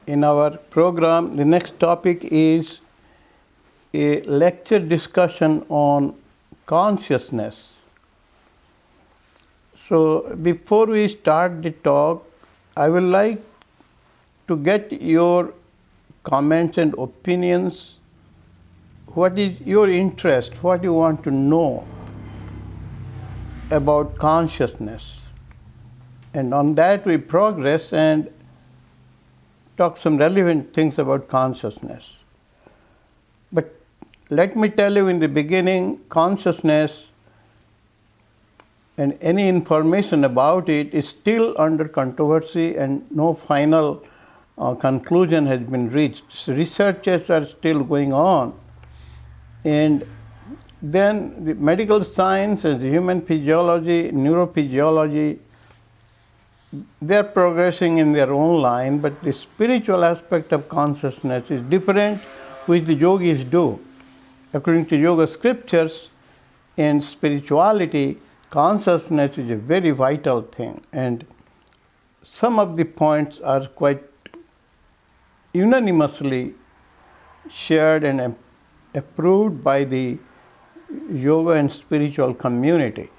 in our program, the next topic is a lecture discussion on consciousness. So before we start the talk, I would like to get your comments and opinions. What is your interest? What you want to know about consciousness? And on that we progress and talk some relevant things about consciousness. But let me tell you in the beginning, consciousness and any information about it is still under controversy and no final conclusion has been reached. So researches are still going on. And then the medical science and the human physiology, neurophysiology, they are progressing in their own line, but the spiritual aspect of consciousness is different, which the yogis do. According to yoga scriptures, in spirituality, consciousness is a very vital thing, and some of the points are quite unanimously shared and approved by the yoga and spiritual community,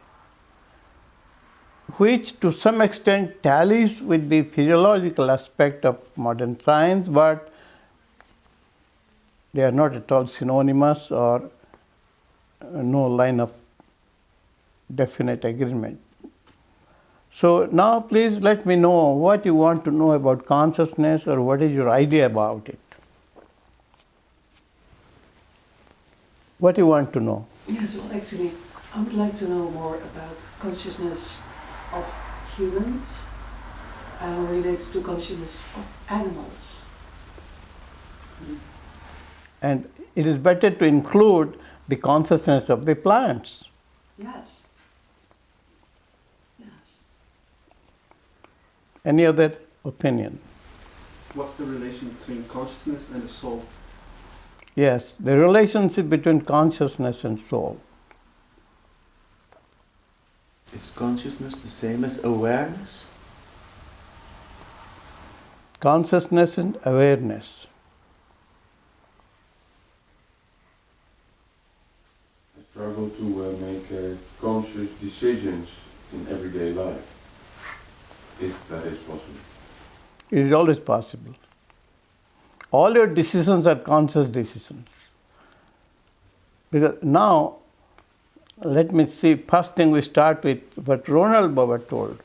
which to some extent tallies with the physiological aspect of modern science, but they are not at all synonymous or no line of definite agreement. So now please let me know what you want to know about consciousness or what is your idea about it. What do you want to know? Yes, well actually I would like to know more about consciousness of humans related to consciousness of animals. And it is better to include the consciousness of the plants. Yes. Yes. Any other opinion? What's the relation between consciousness and the soul? Yes, the relationship between consciousness and soul. Is consciousness the same as awareness? Consciousness and awareness. I struggle to make conscious decisions in everyday life, if that is possible. It is always possible. All your decisions are conscious decisions. Because now, let me see, first thing we start with what Ronald Baba told.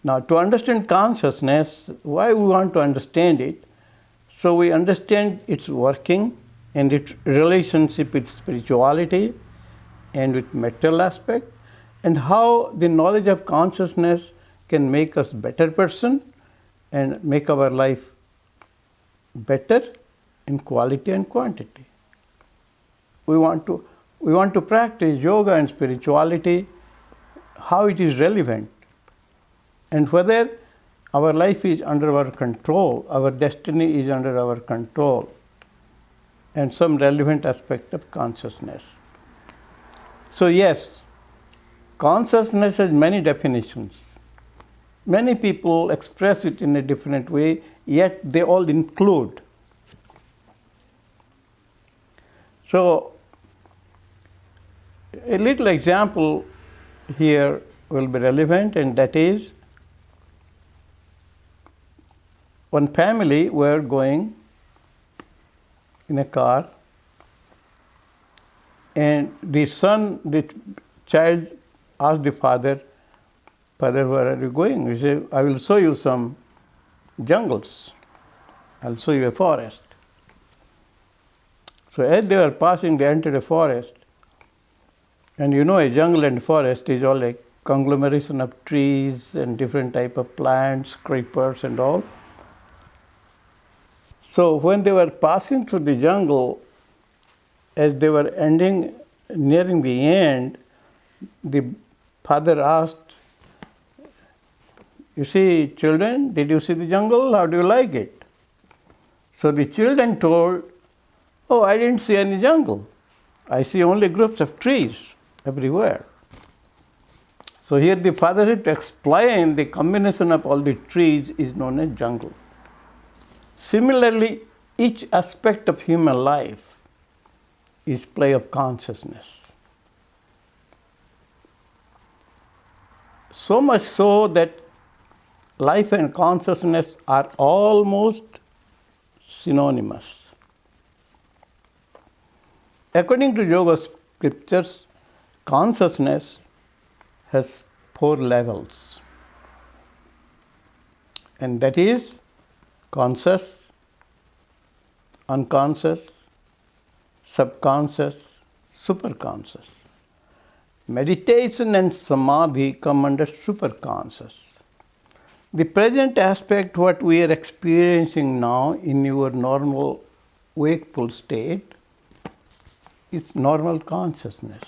Now, to understand consciousness, why we want to understand it? So we understand its working and its relationship with spirituality and with material aspect, and how the knowledge of consciousness can make us better person and make our life better in quality and quantity. We want to practice yoga and spirituality, how it is relevant, and whether our life is under our control, our destiny is under our control, and some relevant aspect of consciousness. So yes, consciousness has many definitions. Many people express it in a different way, yet they all include. So, a little example here will be relevant, and that is, one family were going in a car, and the child asked the father, "Father, where are you going?" He said, "I will show you some jungles. I'll show you a forest." So as they were passing, they entered a forest. And you know, a jungle and forest is all a conglomeration of trees and different type of plants, creepers and all. So when they were passing through the jungle, as they were nearing the end, the father asked, "You see, children, did you see the jungle? How do you like it?" So the children told, "Oh, I didn't see any jungle. I see only groups of trees everywhere." So here the father had to explain the combination of all the trees is known as jungle. Similarly, each aspect of human life is play of consciousness. So much so that life and consciousness are almost synonymous. According to yoga scriptures, consciousness has 4 levels. And that is conscious, unconscious, subconscious, superconscious. Meditation and samadhi come under superconscious. The present aspect, what we are experiencing now in your normal wakeful state, is normal consciousness.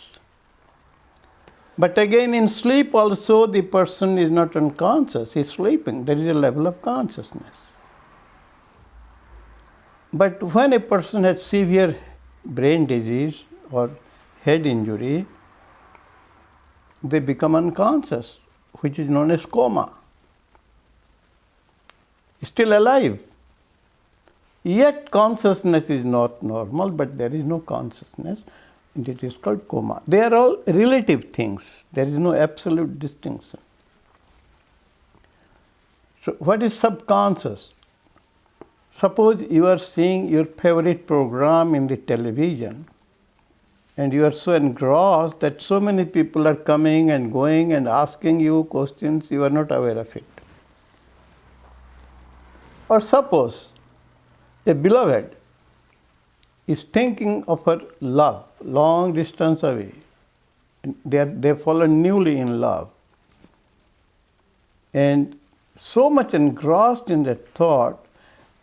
But again, in sleep also, the person is not unconscious, he is sleeping. There is a level of consciousness. But when a person has severe brain disease or head injury, they become unconscious, which is known as coma. Still alive. Yet consciousness is not normal, but there is no consciousness, and it is called coma. They are all relative things. There is no absolute distinction. So what is subconscious? Suppose you are seeing your favorite program in the television, and you are so engrossed that so many people are coming and going and asking you questions, you are not aware of it. Or suppose a beloved is thinking of her love, long distance away. They have fallen newly in love. And so much engrossed in that thought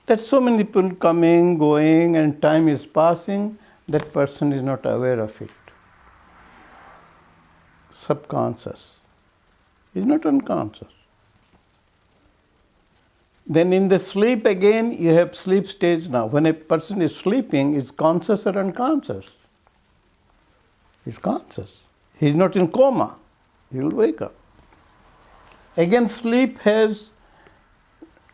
that so many people coming, going, and time is passing, that person is not aware of it. Subconscious. Is not unconscious. Then in the sleep again, you have sleep stage now. When a person is sleeping, is conscious or unconscious? He's conscious. He's not in coma. He will wake up. Again, sleep has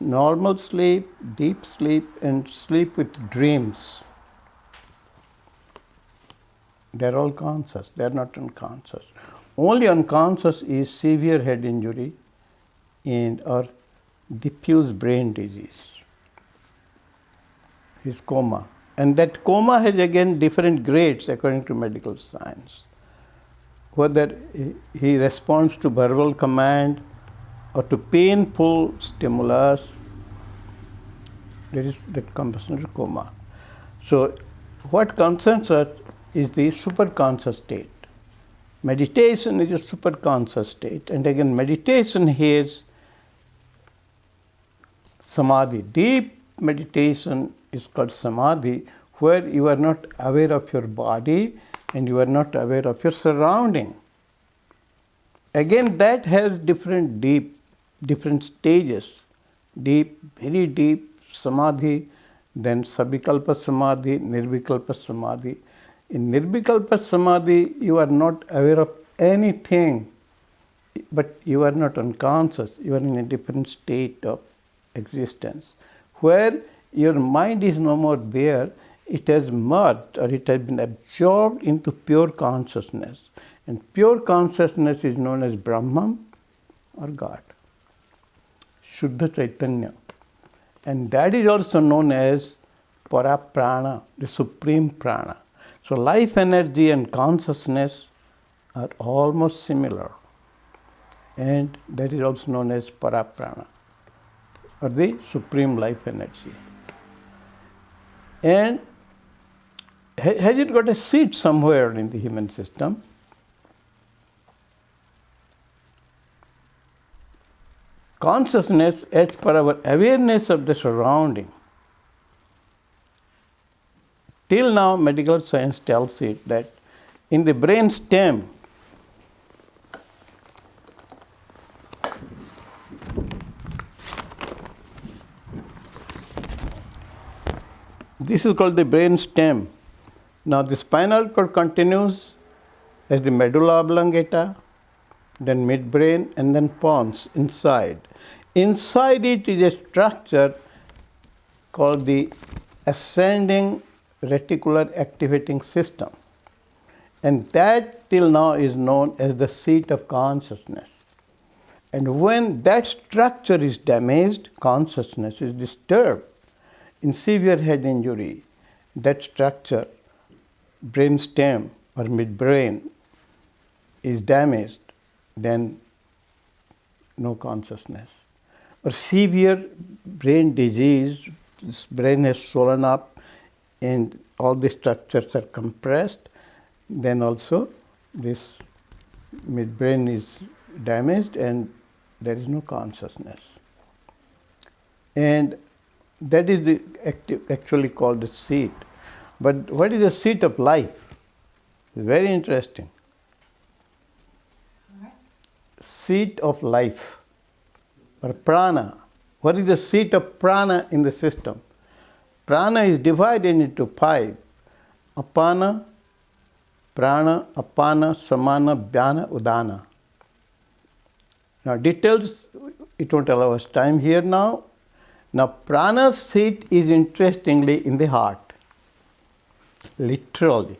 normal sleep, deep sleep, and sleep with dreams. They're all conscious. They're not unconscious. Only unconscious is severe head injury or diffuse brain disease. Is coma. And that coma has again different grades according to medical science. Whether he responds to verbal command or to painful stimulus, that comes under coma. So what concerns us is the superconscious state. Meditation is a superconscious state. And again, meditation has samadhi. Deep meditation is called samadhi, where you are not aware of your body and you are not aware of your surrounding. Again, that has different stages. Deep, very deep samadhi, then sabikalpa samadhi, nirvikalpa samadhi. In nirvikalpa samadhi, you are not aware of anything, but you are not unconscious. You are in a different state of existence, where your mind is no more there, it has merged or it has been absorbed into pure consciousness. And pure consciousness is known as Brahman or God, Shuddha Chaitanya. And that is also known as Prana, the supreme prana. So life energy and consciousness are almost similar. And that is also known as Prana, or the supreme life energy. And has it got a seat somewhere in the human system? Consciousness, as per our awareness of the surrounding. Till now, medical science tells it that in the brain stem, this is called the brain stem. Now the spinal cord continues as the medulla oblongata, then midbrain, and then pons inside. Inside it is a structure called the ascending reticular activating system. And that till now is known as the seat of consciousness. And when that structure is damaged, consciousness is disturbed. In severe head injury, that structure, brainstem or midbrain, is damaged, then no consciousness. Or severe brain disease, this brain has swollen up and all the structures are compressed, then also this midbrain is damaged and there is no consciousness. And that is actually called the seat. But what is the seat of life? It's very interesting. Seat of life, or prana. What is the seat of prana in the system? Prana is divided into 5. Apana, prana, apana, samana, dhyana, udana. Now details, it won't allow us time here now. Now prana's seat is interestingly in the heart. Literally,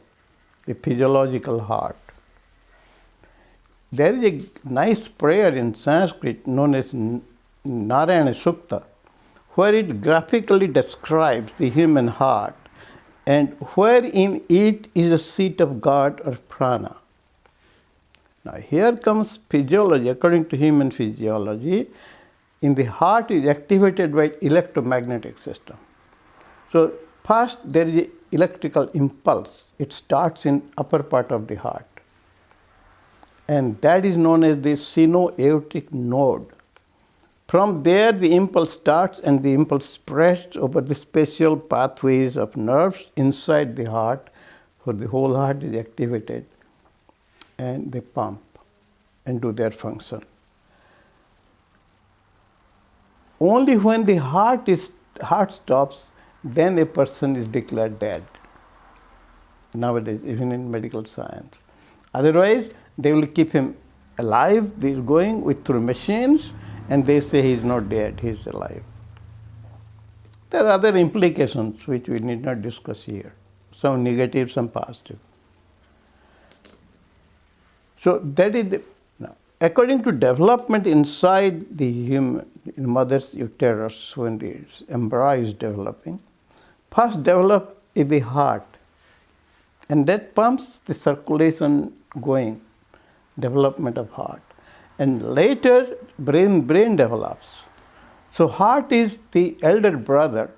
the physiological heart. There is a nice prayer in Sanskrit known as Narayana Sukta, where it graphically describes the human heart and where in it is the seat of God or prana. Now here comes physiology. According to human physiology, in the heart is activated by electromagnetic system. So first there is an electrical impulse. It starts in upper part of the heart. And that is known as the sinoaortic node. From there the impulse starts and the impulse spreads over the special pathways of nerves inside the heart, where the whole heart is activated and they pump and do their function. Only when the heart stops, then a person is declared dead. Nowadays, even in medical science. Otherwise, they will keep him alive. He is going through machines, and they say he is not dead, he is alive. There are other implications which we need not discuss here. Some negative, some positive. So that is now, according to development inside the human mother's uterus, when the embryo is developing, first develop is the heart, and that pumps the circulation going, development of heart. And later brain develops. So heart is the elder brother,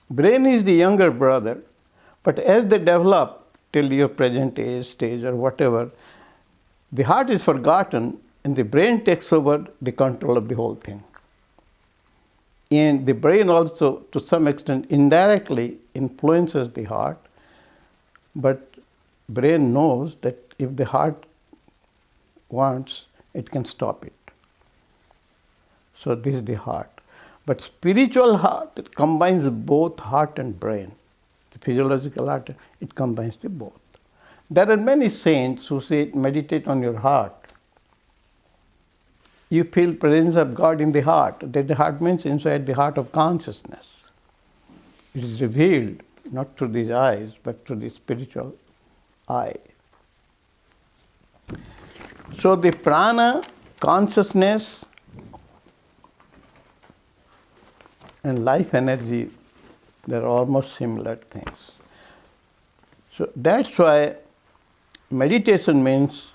brain is the younger brother, but as they develop till your present age, stage or whatever, the heart is forgotten and the brain takes over the control of the whole thing. And the brain also to some extent indirectly influences the heart, but brain knows that if the heart wants, it can stop it. So this is the heart. But spiritual heart combines both heart and brain. The physiological heart, it combines the both. There are many saints who say, meditate on your heart. You feel presence of God in the heart. That the heart means inside the heart of consciousness. It is revealed not through these eyes, but through the spiritual eye. So the prana, consciousness, and life energy, they are almost similar things. So that's why meditation means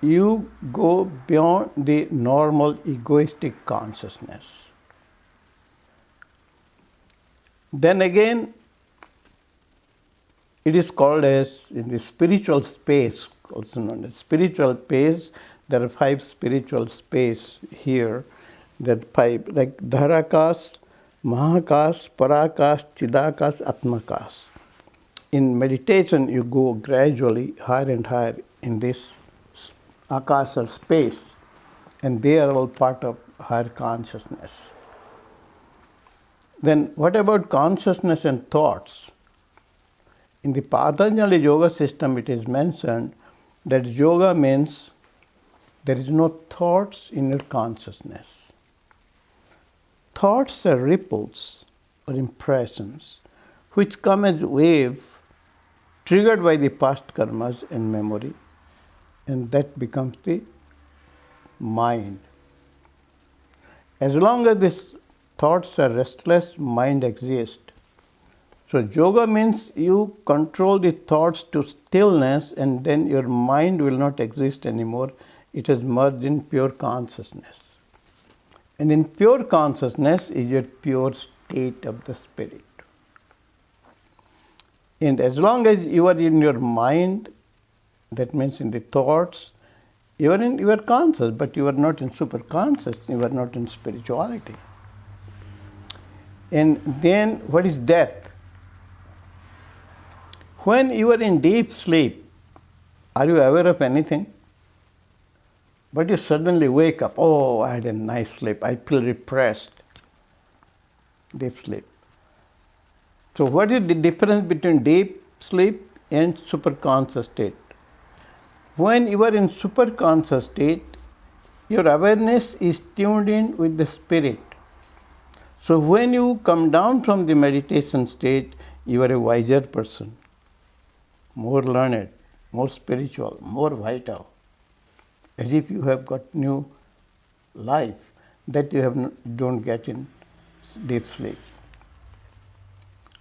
you go beyond the normal egoistic consciousness. Then again, it is called as in the spiritual space, also known as spiritual space. There are 5 spiritual space here. There are 5, like Dharakas, Mahakas, Parakas, Chidakas, Atmakas. In meditation, you go gradually higher and higher in this Akas or space, and they are all part of higher consciousness. Then what about consciousness and thoughts? In the Patanjali yoga system, it is mentioned that yoga means There is no thoughts in your consciousness. Thoughts are ripples or impressions which come as wave triggered by the past karmas and memory, and that becomes the mind. As long as these thoughts are restless, mind exists. So yoga means you control the thoughts to stillness, and then your mind will not exist anymore. It has merged in pure consciousness. And in pure consciousness is your pure state of the spirit. And as long as you are in your mind, that means in the thoughts, you are conscious, but you are not in superconscious, you are not in spirituality. And then what is death? When you are in deep sleep, are you aware of anything? But you suddenly wake up, oh, I had a nice sleep, I feel refreshed. Deep sleep. So what is the difference between deep sleep and superconscious state? When you are in superconscious state, your awareness is tuned in with the spirit. So when you come down from the meditation state, you are a wiser person, more learned, more spiritual, more vital, as if you have got new life that you don't get in deep sleep.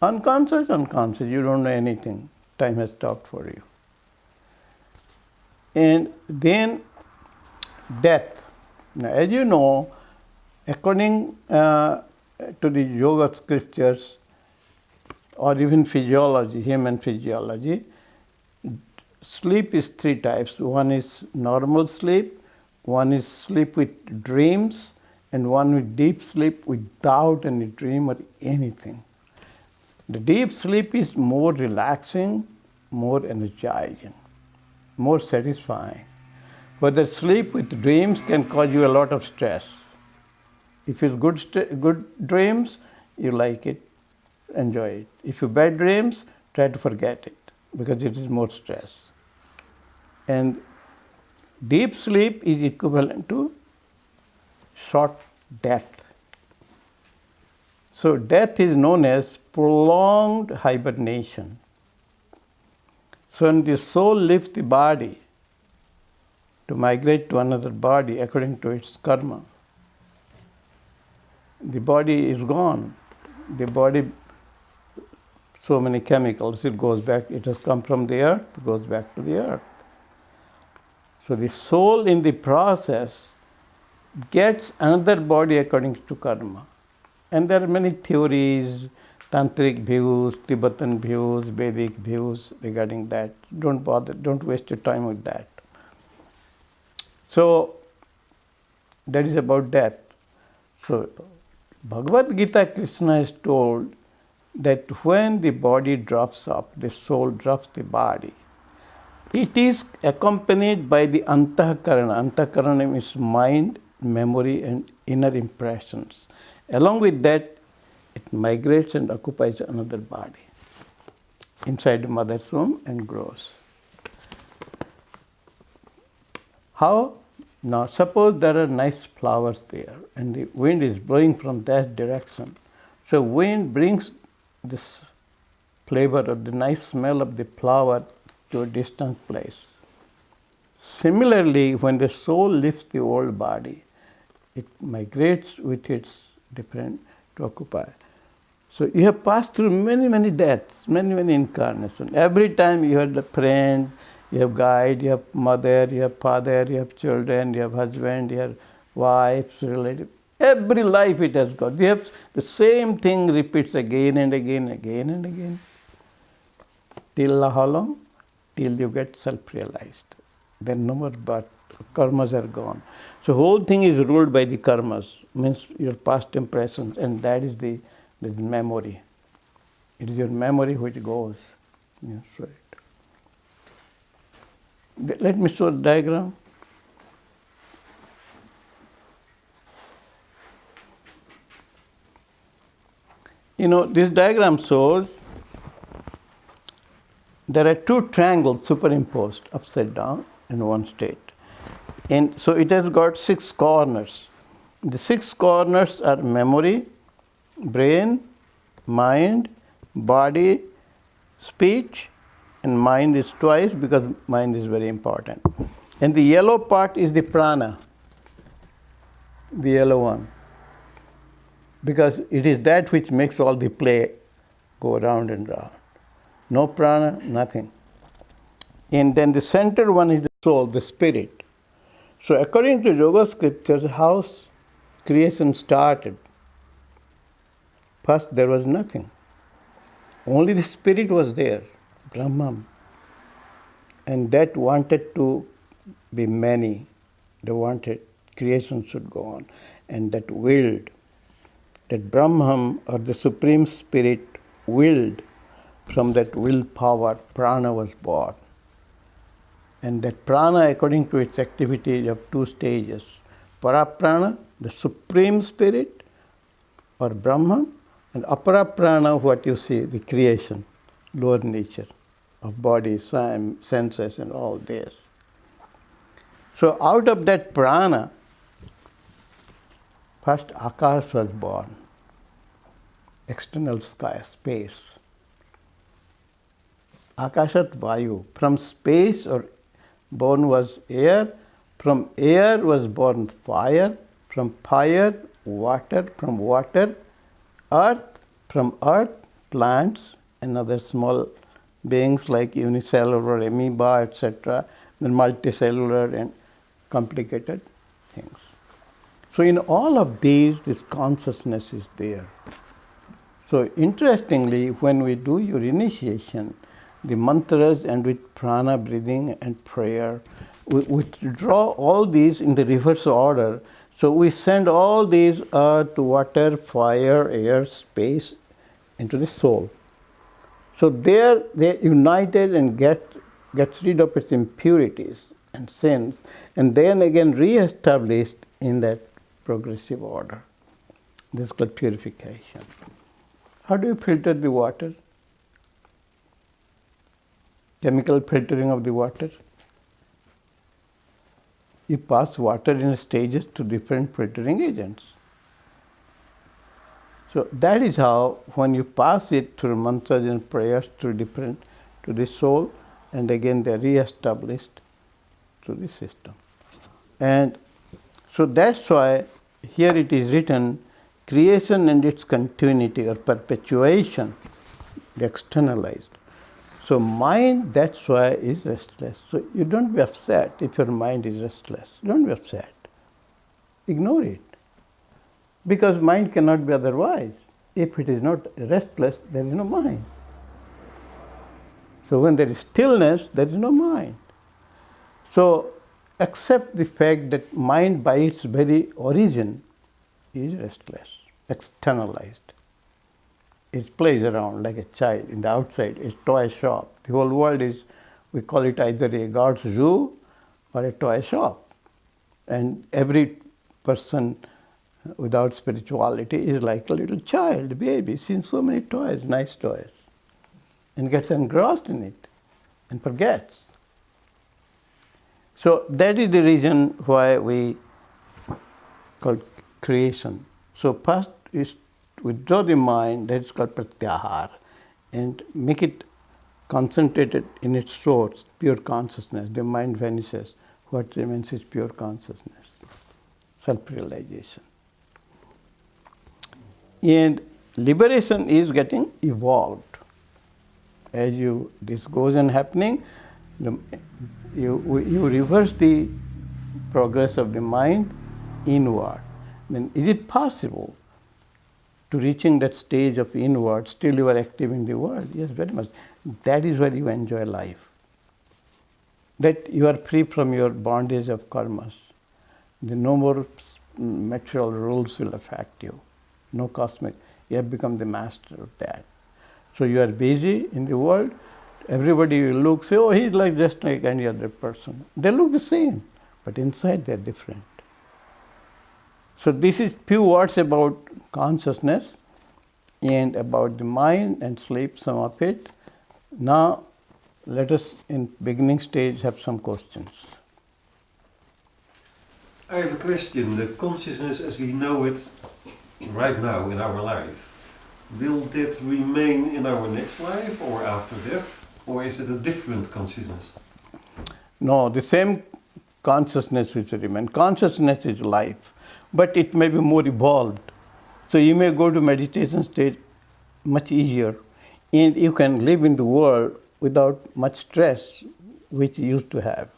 Unconscious, you don't know anything. Time has stopped for you. And then death. Now, as you know, according to the yoga scriptures or even physiology, human physiology, sleep is three types. One is normal sleep, one is sleep with dreams, and one with deep sleep without any dream or anything. The deep sleep is more relaxing, more energizing, more satisfying. Whether sleep with dreams can cause you a lot of stress. If it's good dreams, you like it, enjoy it. If you bad dreams, try to forget it, because it is more stress. And deep sleep is equivalent to short death. So death is known as prolonged hibernation. So when the soul leaves the body to migrate to another body according to its karma, the body is gone. The body, so many chemicals, it goes back, it has come from the earth, it goes back to the earth. So the soul in the process gets another body according to karma. And there are many theories, tantric views, Tibetan views, Vedic views regarding that. Don't bother, don't waste your time with that. So that is about death. So Bhagavad Gita, Krishna is told that when the body drops off, the soul drops the body, it is accompanied by the Antakarana. Antakarana means mind, memory, and inner impressions. Along with that, it migrates and occupies another body inside the mother's womb and grows. How? Now, suppose there are nice flowers there and the wind is blowing from that direction. So wind brings this flavor or the nice smell of the flower to a distant place. Similarly, when the soul leaves the old body, it migrates with its different to occupy. So you have passed through many, many deaths, many, many incarnations. Every time you had a friend, you have guide, you have mother, you have father, you have children, you have husband, you have wives, relative. Every life it has got. You have the same thing repeats again and again, again and again. Till how long? Till you get self-realized. Then no more birth. Karmas are gone. So whole thing is ruled by the karmas, means your past impressions, and that is the memory. It is your memory which goes. Yes, right. Let me show the diagram. You know, this diagram shows there are two triangles superimposed upside down in one state. And so it has got 6 corners. The 6 corners are memory, brain, mind, body, speech, and mind is twice because mind is very important. And the yellow part is the prana, the yellow one, because it is that which makes all the play go round and round. No prana, nothing. And then the center one is the soul, the spirit. So according to yoga scriptures, how creation started? First there was nothing. Only the spirit was there, Brahman. And that wanted to be many. They wanted creation should go on. And that willed. That Brahman or the Supreme Spirit willed. From that willpower, prana was born. And that prana, according to its activity, is of 2 stages. Paraprana, the Supreme Spirit, or Brahman, and Aparaprana, what you see, the creation, lower nature of body, senses, and all this. So out of that prana, first Akash was born, external sky, space. Akashat Vayu, from space or born was air, from air was born fire, from fire water, from water earth, from earth plants and other small beings like unicellular, amoeba, etc., then multicellular and complicated things. So in all of these, this consciousness is there. So interestingly, when we do your initiation, the mantras and with prana breathing and prayer, we draw all these in the reverse order. So we send all these earth, water, fire, air, space into the soul. So there they united and gets rid of its impurities and sins, and then again re-established in that progressive order. This is called purification. How do you filter the water? Chemical filtering of the water. You pass water in stages to different filtering agents. So that is how, when you pass it through mantras and prayers to the soul, and again they are re-established to the system. And so that's why here it is written, creation and its continuity or perpetuation, the externalized. So mind, that's why, is restless. So you don't be upset if your mind is restless. Don't be upset. Ignore it. Because mind cannot be otherwise. If it is not restless, there is no mind. So when there is stillness, there is no mind. So accept the fact that mind by its very origin is restless, externalized. It plays around like a child in the outside, a toy shop. The whole world is, we call it either a God's zoo or a toy shop. And every person without spirituality is like a little child, baby, seeing so many toys, nice toys, and gets engrossed in it and forgets. So that is the reason why we call creation. So first is withdraw the mind, that is called pratyahar, and make it concentrated in its source, pure consciousness. The mind vanishes. What remains is pure consciousness, self-realization. And liberation is getting evolved. As this goes on happening, you reverse the progress of the mind inward. Then is it possible to reaching that stage of inward, still you are active in the world? Yes, very much. That is where you enjoy life. That you are free from your bondage of karmas. No more material rules will affect you. No cosmic. You have become the master of that. So you are busy in the world. Everybody will look, say, oh, he's like just like any other person. They look the same, but inside they are different. So this is few words about consciousness and about the mind and sleep, some of it. Now let us in beginning stage have some questions. I have a question. The consciousness as we know it right now in our life, will that remain in our next life or after death? Or is it a different consciousness? No, the same consciousness which remains. Consciousness is life, but it may be more evolved. So you may go to meditation state much easier, and you can live in the world without much stress which you used to have.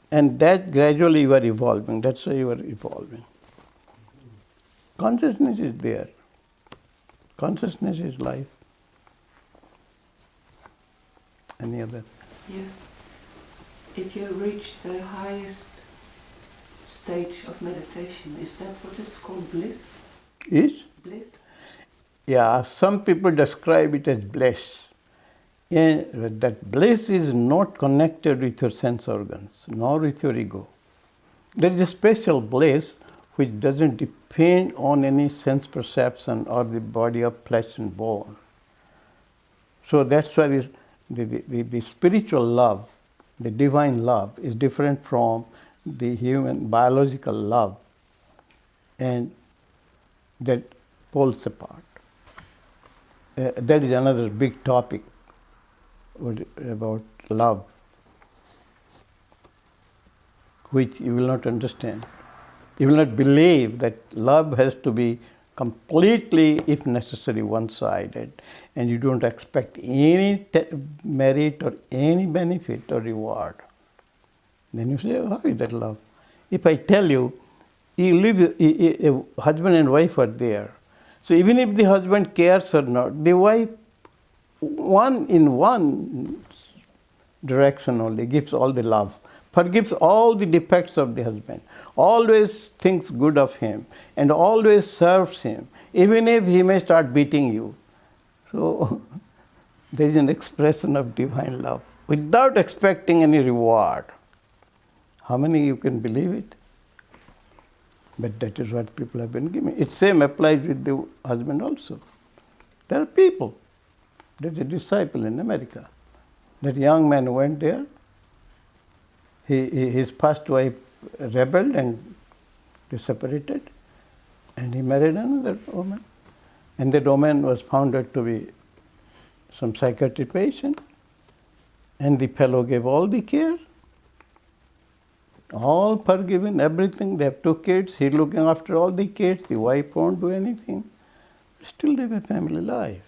And that gradually you are evolving. That's why you are evolving. Consciousness is there. Consciousness is life. Any other? Yes. If you reach the highest stage of meditation, is that what is called bliss? Is? Bliss? Yeah, some people describe it as bliss. And that bliss is not connected with your sense organs, nor with your ego. There is a special bliss which doesn't depend on any sense perception or the body of flesh and bone. So that's why the spiritual love, the divine love, is different from the human biological love, and that pulls apart. That is another big topic about love, which you will not understand. You will not believe that love has to be completely, if necessary, one-sided, and you don't expect any merit or any benefit or reward. Then you say, how is that love? If I tell you, a husband and wife are there. So even if the husband cares or not, the wife, one direction only, gives all the love, forgives all the defects of the husband, always thinks good of him, and always serves him, even if he may start beating you. So there is an expression of divine love without expecting any reward. How many you can believe it? But that is what people have been giving. It same applies with the husband also. There are people. There's a disciple in America. That young man went there. His first wife rebelled and they separated. And he married another woman. And that woman was found out to be some psychiatric patient. And the fellow gave all the care. All forgiven, everything. They have 2 kids. He's looking after all the kids. The wife won't do anything. Still they have a family life.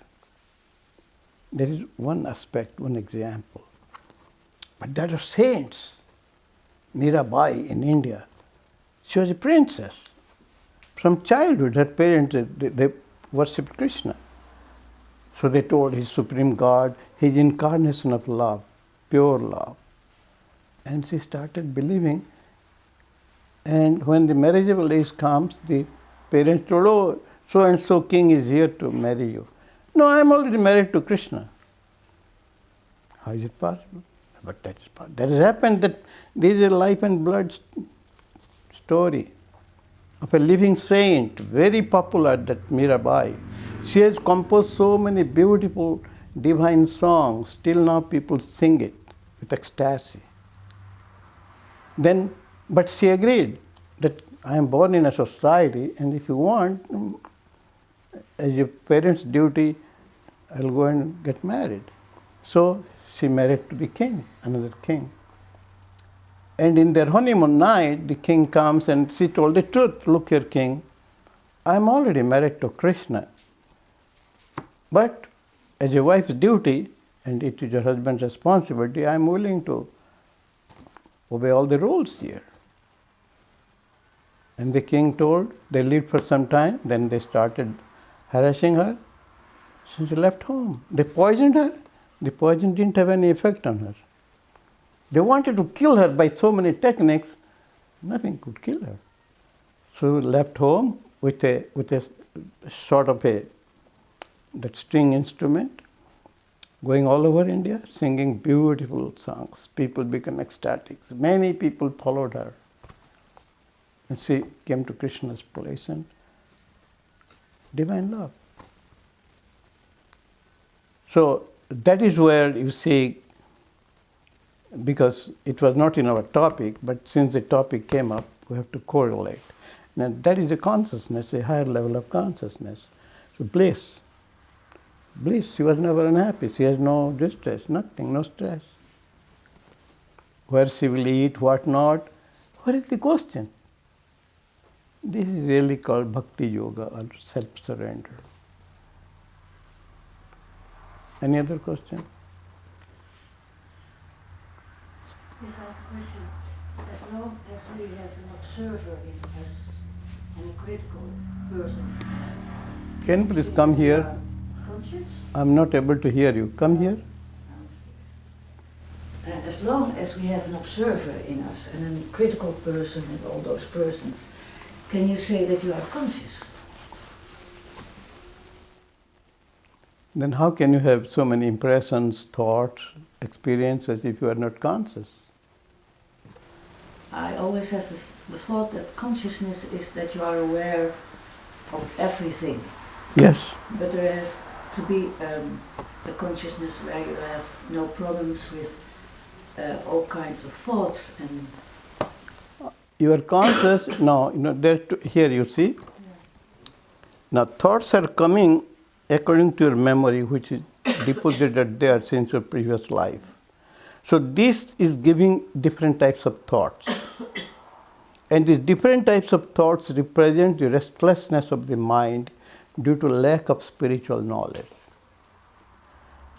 There is one aspect, one example. But there are saints. Mirabai in India. She was a princess. From childhood, her parents, they worshipped Krishna. So they told his supreme God, his incarnation of love, pure love. And she started believing. And when the marriageable age comes, the parents told, oh, so-and-so king is here to marry you. No, I am already married to Krishna. How is it possible? But that is possible. That has happened. That this is a life and blood story of a living saint, very popular, that Mirabai. She has composed so many beautiful divine songs. Till now people sing it with ecstasy. Then, but she agreed that I am born in a society, and if you want, as your parents' duty, I'll go and get married. So she married to the king, another king. And in their honeymoon night, the king comes and she told the truth. Look here, king, I'm already married to Krishna. But as a wife's duty, and it is your husband's responsibility, I'm willing to obey all the rules here. And the king told, they lived for some time, then they started harassing her. She left home. They poisoned her. The poison didn't have any effect on her. They wanted to kill her by so many techniques, nothing could kill her. So left home with a sort of that string instrument, going all over India, singing beautiful songs. People became ecstatic. Many people followed her. And she came to Krishna's place, and divine love. So that is where you see, because it was not in our topic, but since the topic came up, We have to correlate. Now that is a consciousness, a higher level of consciousness. So bliss. Bliss, she was never unhappy. She has no distress, nothing, no stress. Where she will eat, what not, what is the question? This is really called bhakti yoga or self-surrender. Any other question? Yes, I have a question. As long as we have an observer in us and a critical person, Can you please come here? conscious? I'm not able to hear you. Come here. As long as we have an observer in us and a critical person and all those persons, can you say that you are conscious? Then how can you have so many impressions, thoughts, experiences if you are not conscious? I always have the thought that consciousness is that you are aware of everything. Yes. But there has to be a consciousness where you have no problems with all kinds of thoughts and. You are conscious now. Here you see. Now thoughts are coming according to your memory, which is deposited there since your previous life. So this is giving different types of thoughts. And these different types of thoughts represent the restlessness of the mind due to lack of spiritual knowledge.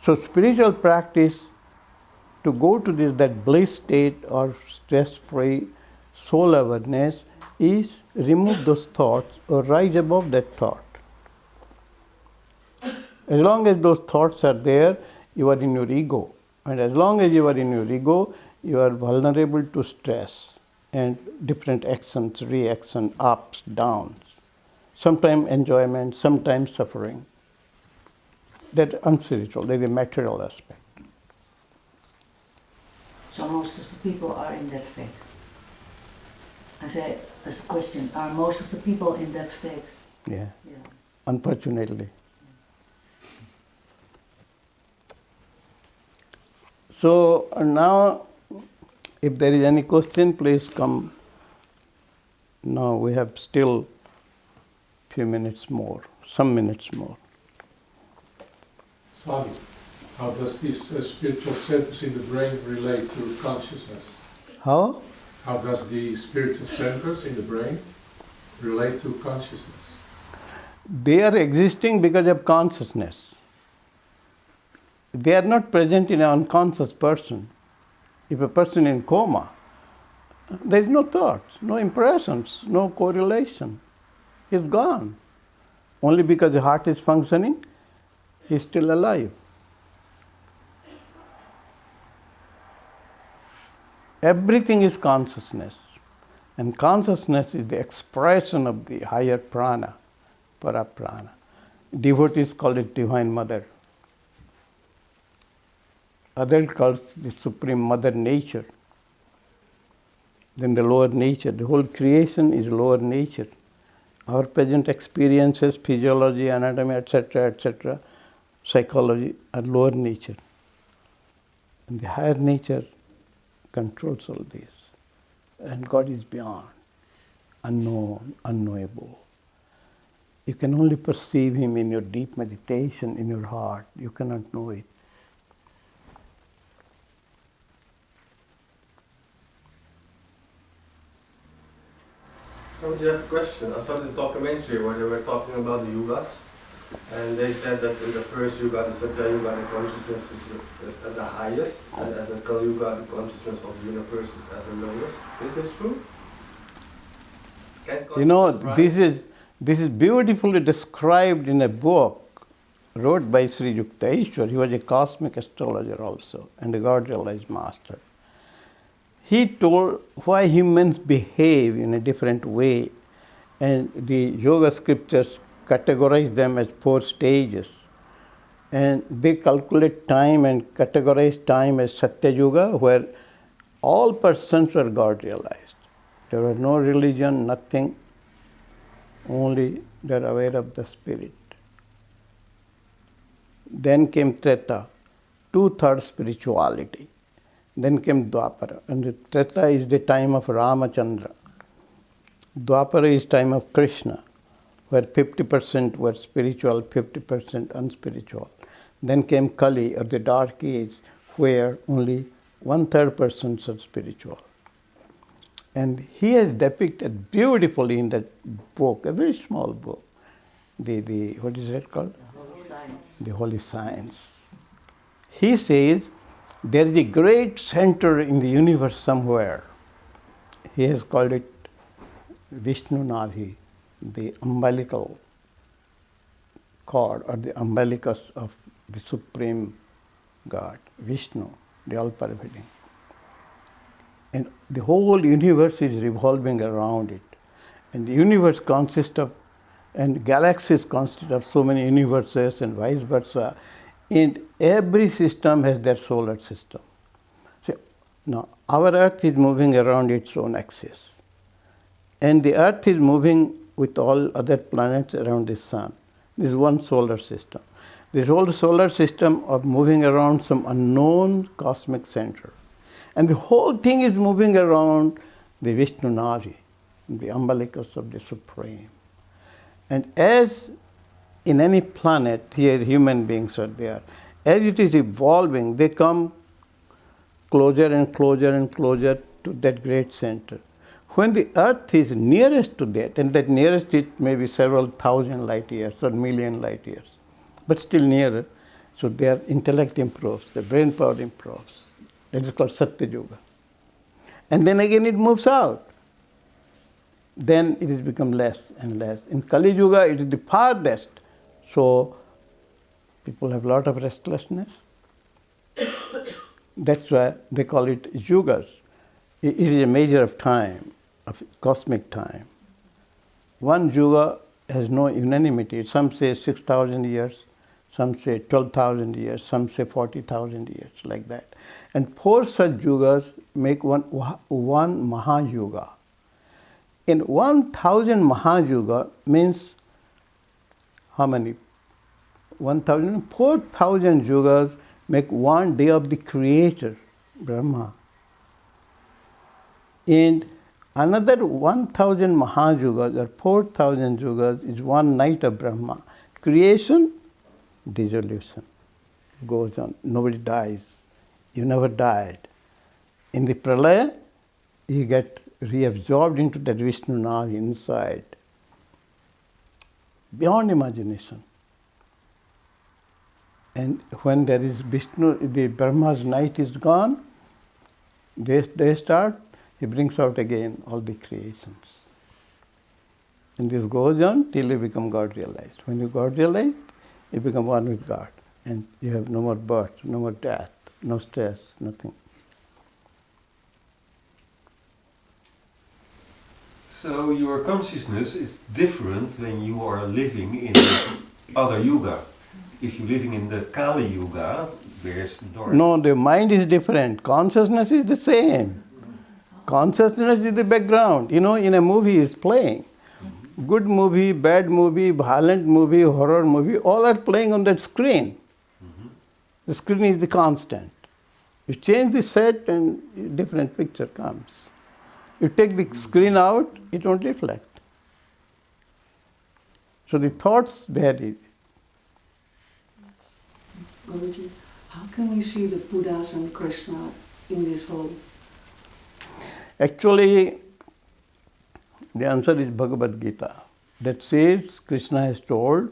So spiritual practice to go to that bliss state or stress-free soul awareness is remove those thoughts or rise above that thought. As long as those thoughts are there, you are in your ego. And as long as you are in your ego, you are vulnerable to stress and different actions, reaction, ups, downs. Sometimes enjoyment, sometimes suffering. That's unspiritual, that's a material aspect. So most of the people are in that state. I say, as a question, are most of the people in that state? Yeah, Yeah. unfortunately. So now, if there is any question, please come. Now we have still few minutes more, some minutes more. Swami, how does these spiritual centers in the brain relate to consciousness? How? How does the spiritual centers in the brain relate to consciousness? They are existing because of consciousness. They are not present in an unconscious person. If a person in coma, there is no thoughts, no impressions, no correlation. He's gone. Only because the heart is functioning, he's still alive. Everything is consciousness. And consciousness is the expression of the higher prana, para-prana. Devotees call it Divine Mother. Others call it the Supreme Mother Nature. Then the lower nature. The whole creation is lower nature. Our present experiences, physiology, anatomy, etc., psychology are lower nature. And the higher nature controls all this. And God is beyond, unknown, unknowable. You can only perceive Him in your deep meditation, in your heart. You cannot know it. So you have a question. I saw this documentary where they were talking about the yugas, and they said that in the first yuga, the Satya Yuga, the consciousness is at the highest, and at the Kali Yuga, the consciousness of the universe is at the lowest. Is this true? You know, this is beautifully described in a book wrote by Sri Yukteswar. He was a cosmic astrologer also, and a God realized master. He told why humans behave in a different way, and the yoga scriptures categorize them as 4 stages. And they calculate time and categorize time as Satya Yuga, where all persons are God realized. There was no religion, nothing, only they are aware of the spirit. Then came Treta, 2/3 spirituality. Then came Dwapara, and the Treta is the time of Ramachandra. Dwapara is time of Krishna, where 50% were spiritual, 50% unspiritual. Then came Kali, or the dark age, where only 1/3 persons are spiritual. And he has depicted beautifully in that book, a very small book, the what is it called? The Holy Science. He says there is a great center in the universe somewhere. He has called it Vishnu Nadhi, the umbilical cord or the umbilicus of the Supreme God, Vishnu, the all-pervading. And the whole universe is revolving around it. And the universe consists of, and galaxies consist of so many universes and vice versa. And every system has their solar system. So now our Earth is moving around its own axis. And the Earth is moving with all other planets around the Sun. This is one solar system. This whole solar system of moving around some unknown cosmic center. And the whole thing is moving around the Vishnu Nadi, the umbilicus of the Supreme. And as in any planet, here human beings are there, as it is evolving, they come closer and closer and closer to that great center. When the Earth is nearest to that, and that nearest it may be several thousand light years or million light years, but still nearer, so their intellect improves, their brain power improves. That is called Satya Yoga. And then again it moves out. Then it has become less and less. In Kali Yuga, it is the farthest. So people have a lot of restlessness. That's why they call it yugas. It is a measure of time, of cosmic time. One yuga has no unanimity. Some say 6,000 years, some say 12,000 years, some say 40,000 years, like that. And 4 such yugas make one Mahayuga. In 1,000 Mahayuga means how many? 1,000, 4,000 yugas make one day of the Creator, Brahma. And another 1,000 Mahayugas or 4,000 yugas is one night of Brahma. Creation, dissolution goes on. Nobody dies. You never died. In the pralaya, you get reabsorbed into that Vishnu Nadi inside, beyond imagination. And when there is Vishnu, the Brahma's night is gone, they start, he brings out again all the creations. And this goes on till you become God realized. When you God realized, you become one with God. And you have no more birth, no more death, no stress, nothing. So your consciousness is different when you are living in the other yuga. If you're living in the Kali Yuga, there's dark. No, the mind is different. Consciousness is the same. Consciousness is the background. You know, in a movie is playing. Good movie, bad movie, violent movie, horror movie, all are playing on that screen. The screen is the constant. You change the set and a different picture comes. You take the screen out, it won't reflect. So the thoughts vary. Guruji, how can we see the Buddhas and Krishna in this whole? Actually, the answer is Bhagavad Gita. That says, Krishna has told,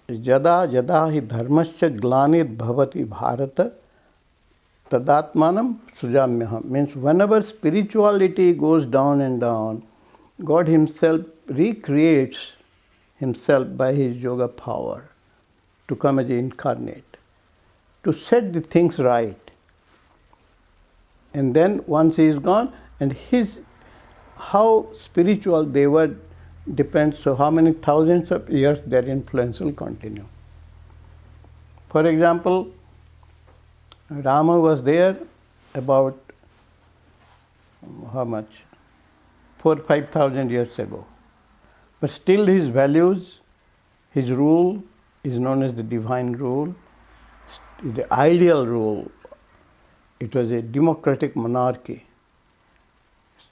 Jada jada hi dharmasya glanit bhavati bharata tadatmanam sujamyaham. Means whenever spirituality goes down and down, God himself recreates himself by his yoga power to come as an incarnate, to set the things right. And then once he is gone, and how spiritual they were depends, so how many thousands of years their influence will continue. For example, Rama was there about how much? 4,000 or 5,000 years ago. But still his values, his rule is known as the divine rule, the ideal rule. It was a democratic monarchy.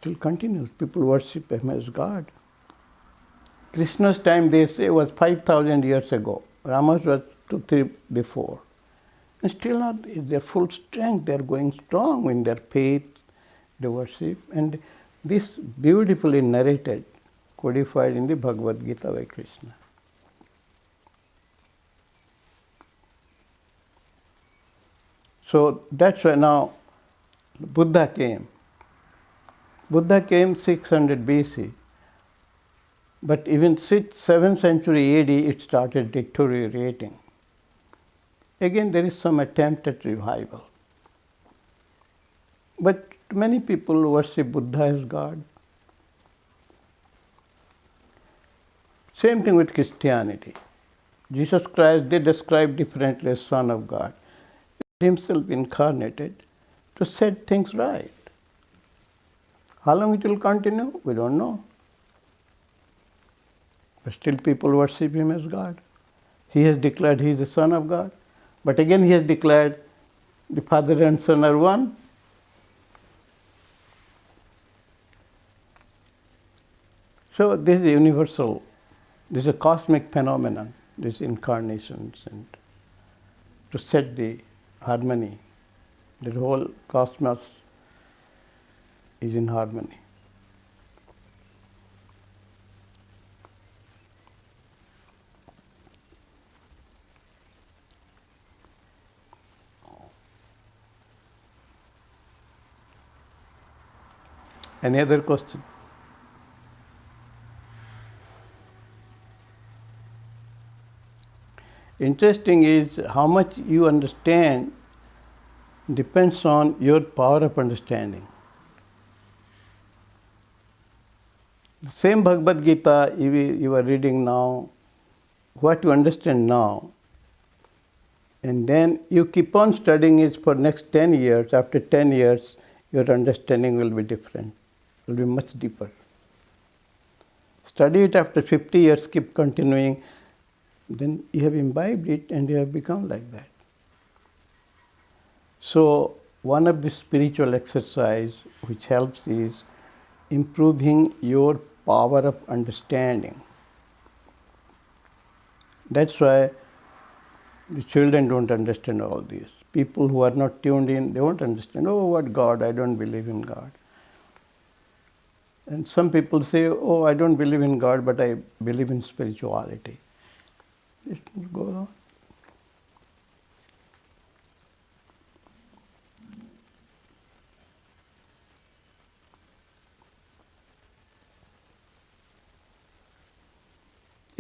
Still continues. People worship him as God. Krishna's time, they say, was 5,000 years ago. Rama's was 2-3 before. And still not their full strength. They are going strong in their faith, they worship. And this beautifully narrated, codified in the Bhagavad Gita by Krishna. So that's why now Buddha came. Buddha came 600 BC. But even 7th century AD, it started deteriorating. Again, there is some attempt at revival. But many people worship Buddha as God. Same thing with Christianity. Jesus Christ, they describe differently as Son of God. Himself incarnated to set things right. How long it will continue, we don't know. But still people worship him as God. He has declared he is the Son of God. But again he has declared the Father and Son are one. So this is universal, this is a cosmic phenomenon, these incarnations, and to set the harmony. The whole cosmos is in harmony. Any other question? Interesting is how much you understand depends on your power of understanding. The same Bhagavad Gita you are reading now, what you understand now, and then you keep on studying it for next 10 years. After 10 years, your understanding will be different, will be much deeper. Study it after 50 years, keep continuing, then you have imbibed it and you have become like that. So one of the spiritual exercise which helps is improving your power of understanding. That's why the children don't understand all this. People who are not tuned in, they won't understand, oh, what God, I don't believe in God. And some people say, oh, I don't believe in God, but I believe in spirituality. These things go on.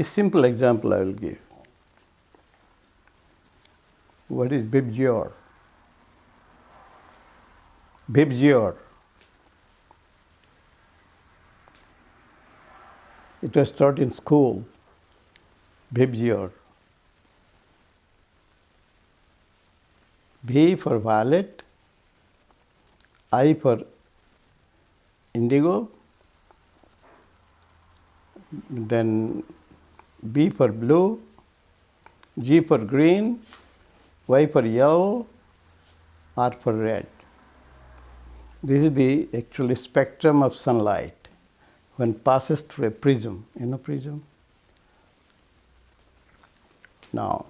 A simple example I will give. What is Bibjior? Bibjior. It was taught in school. Bibjior. B for violet, I for indigo, then B for blue, G for green, Y for yellow, R for red. This is the actual spectrum of sunlight when passes through a prism. You know prism? Now,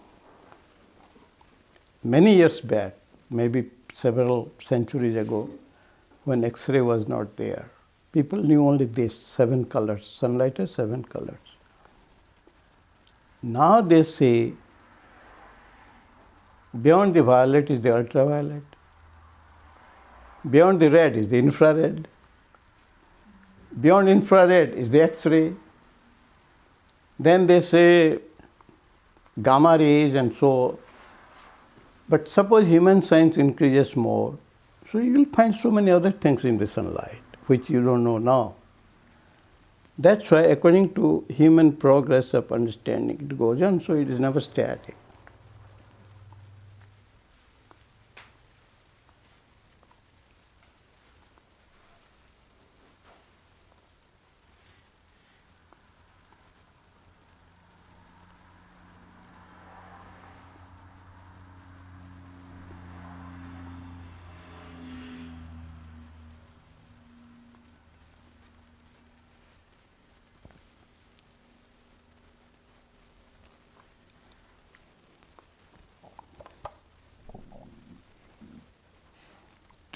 many years back, maybe several centuries ago, when X-ray was not there, people knew only this, 7 colors. Sunlight has 7 colors. Now they say, beyond the violet is the ultraviolet. Beyond the red is the infrared. Beyond infrared is the X-ray. Then they say gamma rays and so. But suppose human science increases more, so you will find so many other things in the sunlight, which you don't know now. That's why, according to human progress of understanding, it goes on, so it is never static.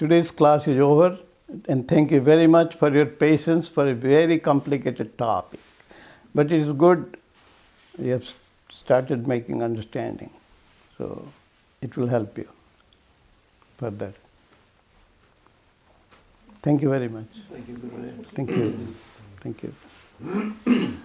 today's class is over, and thank you very much for your patience for a very complicated topic. But it is good you have started making understanding. So it will help you further. Thank you very much. Thank you, Gurudev. Thank you. Thank you.